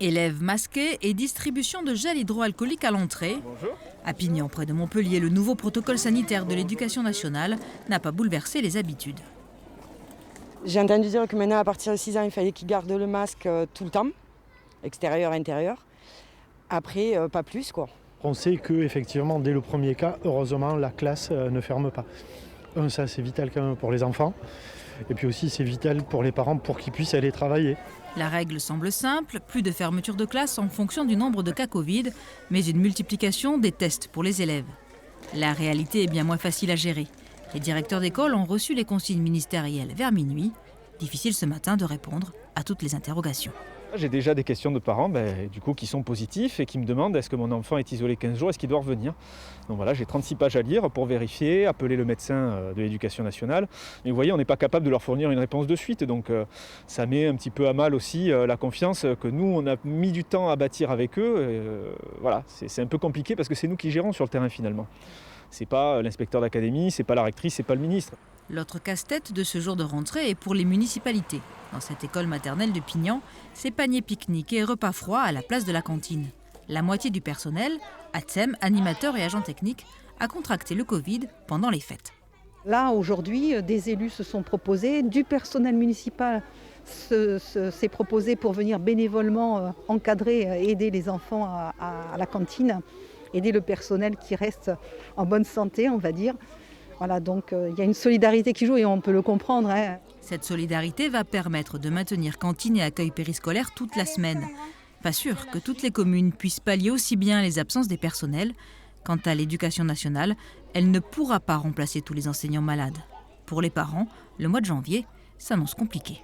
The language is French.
Élèves masqués et distribution de gel hydroalcoolique à l'entrée. Bonjour. À Pignan, près de Montpellier, le nouveau protocole sanitaire de l'éducation nationale n'a pas bouleversé les habitudes. J'ai entendu dire que maintenant, à partir de 6 ans, il fallait qu'ils gardent le masque tout le temps, extérieur, intérieur. Après, pas plus, quoi. On sait qu'effectivement, dès le premier cas, heureusement, la classe ne ferme pas. Ça, c'est vital quand même pour les enfants. Et puis aussi, c'est vital pour les parents pour qu'ils puissent aller travailler. La règle semble simple, plus de fermeture de classe en fonction du nombre de cas Covid, mais une multiplication des tests pour les élèves. La réalité est bien moins facile à gérer. Les directeurs d'école ont reçu les consignes ministérielles vers minuit. Difficile ce matin de répondre à toutes les interrogations. J'ai déjà des questions de parents qui sont positifs et qui me demandent est-ce que mon enfant est isolé 15 jours, est-ce qu'il doit revenir. Donc voilà, j'ai 36 pages à lire pour vérifier, appeler le médecin de l'éducation nationale. Mais vous voyez, on n'est pas capable de leur fournir une réponse de suite. Donc ça met un petit peu à mal aussi la confiance que nous, on a mis du temps à bâtir avec eux. Voilà, c'est un peu compliqué parce que c'est nous qui gérons sur le terrain finalement. C'est pas l'inspecteur d'académie, c'est pas la rectrice, c'est pas le ministre. L'autre casse-tête de ce jour de rentrée est pour les municipalités. Dans cette école maternelle de Pignan, c'est paniers pique-nique et repas froids à la place de la cantine. La moitié du personnel, ATSEM, animateurs et agents techniques, a contracté le Covid pendant les fêtes. Là, aujourd'hui, des élus se sont proposés, du personnel municipal s'est proposé pour venir bénévolement encadrer, aider les enfants à la cantine, aider le personnel qui reste en bonne santé, on va dire. Voilà, donc il y a une solidarité qui joue et on peut le comprendre. Cette solidarité va permettre de maintenir cantine et accueil périscolaire toute la semaine. Pas sûr que toutes les communes puissent pallier aussi bien les absences des personnels. Quant à l'éducation nationale, elle ne pourra pas remplacer tous les enseignants malades. Pour les parents, le mois de janvier s'annonce compliqué.